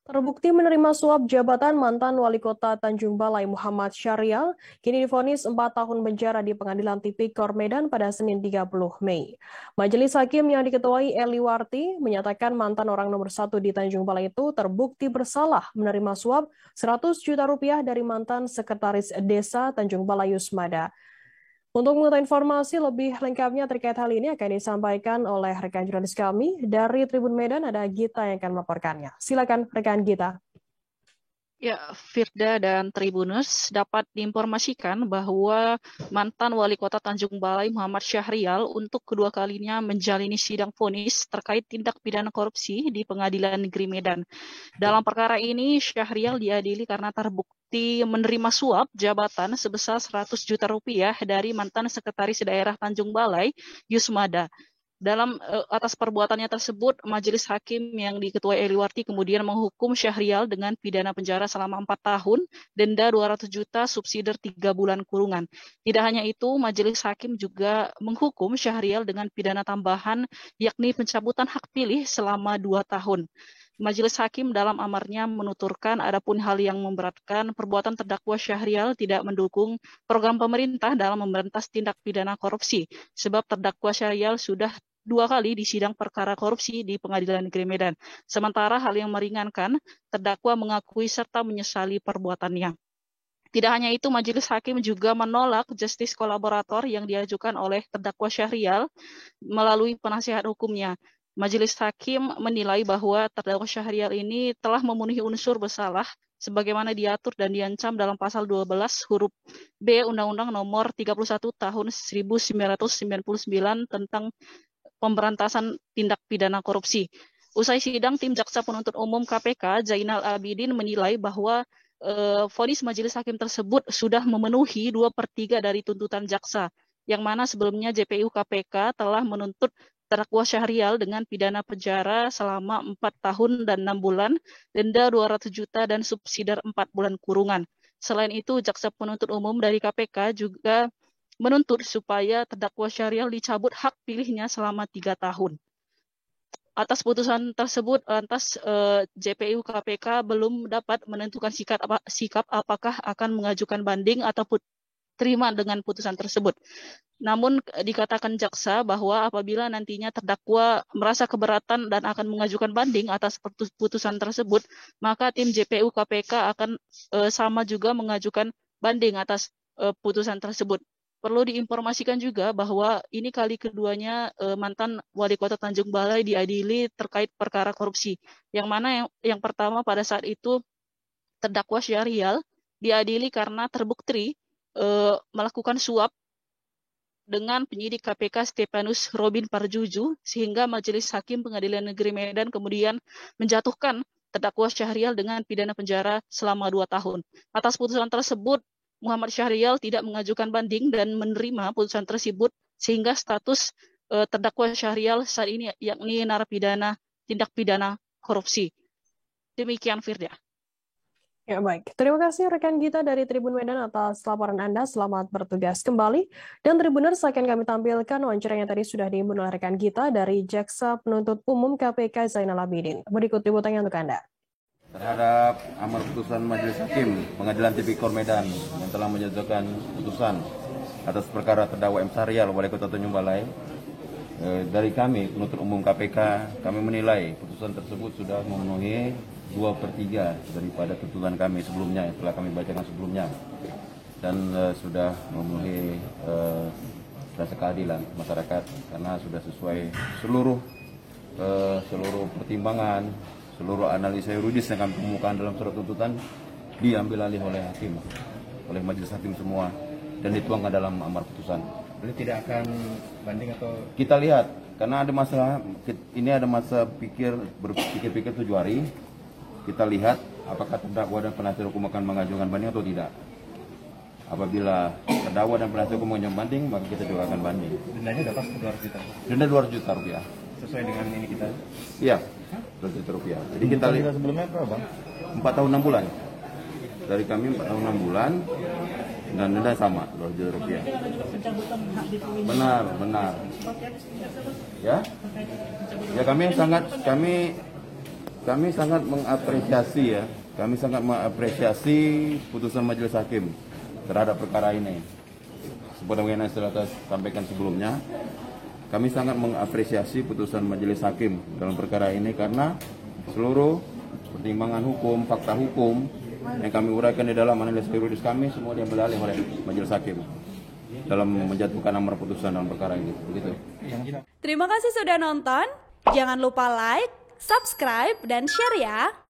Terbukti menerima suap jabatan mantan Wali Kota Tanjung Balai Muhammad Syahrial, kini divonis 4 tahun penjara di Pengadilan Tipikor Medan pada Senin 30 Mei. Majelis Hakim yang diketuai Eli Warti menyatakan mantan orang nomor 1 di Tanjung Balai itu terbukti bersalah menerima suap 100 juta rupiah dari mantan Sekretaris Desa Tanjung Balai Yusmada. Untuk mengetahui informasi lebih lengkapnya terkait hal ini akan disampaikan oleh rekan jurnalis kami dari Tribun Medan, ada Gita yang akan melaporkannya. Silakan rekan Gita. Ya, Firda dan Tribuners dapat diinformasikan bahwa mantan Wali Kota Tanjung Balai Muhammad Syahrial untuk kedua kalinya menjalani sidang vonis terkait tindak pidana korupsi di Pengadilan Negeri Medan. Dalam perkara ini, Syahrial diadili karena terbukti menerima suap jabatan sebesar 100 juta rupiah dari mantan Sekretaris Daerah Tanjung Balai, Yusmada. Dalam atas perbuatannya tersebut, Majelis Hakim yang diketuai Eli Warti kemudian menghukum Syahrial dengan pidana penjara selama 4 tahun, denda 200 juta, subsidiar 3 bulan kurungan. Tidak hanya itu, Majelis Hakim juga menghukum Syahrial dengan pidana tambahan, yakni pencabutan hak pilih selama 2 tahun. Majelis Hakim dalam amarnya menuturkan adapun hal yang memberatkan perbuatan terdakwa Syahrial tidak mendukung program pemerintah dalam memberantas tindak pidana korupsi, sebab terdakwa Syahrial sudah 2 kali disidang perkara korupsi di Pengadilan Negeri Medan. Sementara hal yang meringankan, terdakwa mengakui serta menyesali perbuatannya. Tidak hanya itu, Majelis Hakim juga menolak justice kolaborator yang diajukan oleh terdakwa Syahrial melalui penasihat hukumnya. Majelis Hakim menilai bahwa terdakwa Syahrial ini telah memenuhi unsur bersalah sebagaimana diatur dan diancam dalam pasal 12 huruf B Undang-Undang Nomor 31 Tahun 1999 tentang pemberantasan tindak pidana korupsi. Usai sidang, tim Jaksa Penuntut Umum KPK Zainal Abidin menilai bahwa vonis majelis hakim tersebut sudah memenuhi 2/3 dari tuntutan jaksa, yang mana sebelumnya JPU KPK telah menuntut terdakwa Syahrial dengan pidana penjara selama 4 tahun dan 6 bulan, denda 200 juta dan subsidiar 4 bulan kurungan. Selain itu, Jaksa Penuntut Umum dari KPK juga menuntut supaya terdakwa Syahrial dicabut hak pilihnya selama 3 tahun. Atas putusan tersebut, JPU KPK belum dapat menentukan sikap apakah akan mengajukan banding ataupun terima dengan putusan tersebut. Namun dikatakan jaksa bahwa apabila nantinya terdakwa merasa keberatan dan akan mengajukan banding atas putusan tersebut, maka tim JPU KPK akan sama juga mengajukan banding atas putusan tersebut. Perlu diinformasikan juga bahwa ini kali keduanya mantan Wali Kota Tanjung Balai diadili terkait perkara korupsi. Yang mana yang pertama pada saat itu terdakwa Syahrial diadili karena terbukti melakukan suap dengan penyidik KPK Stepanus Robin Parjuju, sehingga Majelis Hakim Pengadilan Negeri Medan kemudian menjatuhkan terdakwa Syahrial dengan pidana penjara selama 2 tahun. Atas putusan tersebut, Muhammad Syahrial tidak mengajukan banding dan menerima putusan tersebut, sehingga status terdakwa Syahrial saat ini yakni narapidana tindak pidana korupsi. Demikian, Firda. Ya baik, terima kasih rekan Gita dari Tribun Medan atas laporan Anda. Selamat bertugas kembali. Dan Tribuners, akan kami tampilkan wawancara yang tadi sudah diimbun oleh rekan Gita dari Jaksa Penuntut Umum KPK Zainal Abidin. Berikut liputannya untuk Anda. Terhadap amar putusan Majelis Hakim Pengadilan Tipikor Medan yang telah menjatuhkan putusan atas perkara terdakwa M. Syahrial Wali Kota Tanjung Balai, dari kami penuntut umum KPK, kami menilai putusan tersebut sudah memenuhi 2/3 daripada tuntutan kami sebelumnya yang telah kami bacakan sebelumnya, dan sudah memenuhi rasa keadilan masyarakat karena sudah sesuai seluruh pertimbangan, seluruh analisa yuridis yang kami kemukakan dalam surat tuntutan diambil alih oleh hakim, oleh majelis hakim semua, dan dituangkan dalam amar putusan. Jadi tidak akan banding atau kita lihat karena ada masalah, ini ada masa berpikir 7 hari. Kita lihat apakah terdakwa dan penasihat hukum akan mengajukan banding atau tidak. Apabila terdakwa dan penasihat hukum mengajukan banding, maka kita juga akan banding. dendanya udah pas 200 juta. Denda 200 juta rupiah. Sesuai dengan ini kita. Iya, 200 juta rupiah. Jadi kita lihat sebelumnya berapa, Bang? 4 tahun 6 bulan. Dari kami 4 tahun 6 bulan dan denda sama 200 juta rupiah. Benar. Ya, kami Kami sangat mengapresiasi putusan Majelis Hakim terhadap perkara ini. Sebagaimana yang telah sampaikan sebelumnya, kami sangat mengapresiasi putusan Majelis Hakim dalam perkara ini karena seluruh pertimbangan hukum, fakta hukum yang kami uraikan di dalam analisis juridis kami semua diambil alih oleh Majelis Hakim dalam menjatuhkan amar putusan dalam perkara ini. Begitu. Terima kasih sudah nonton. Jangan lupa like, subscribe, dan share ya.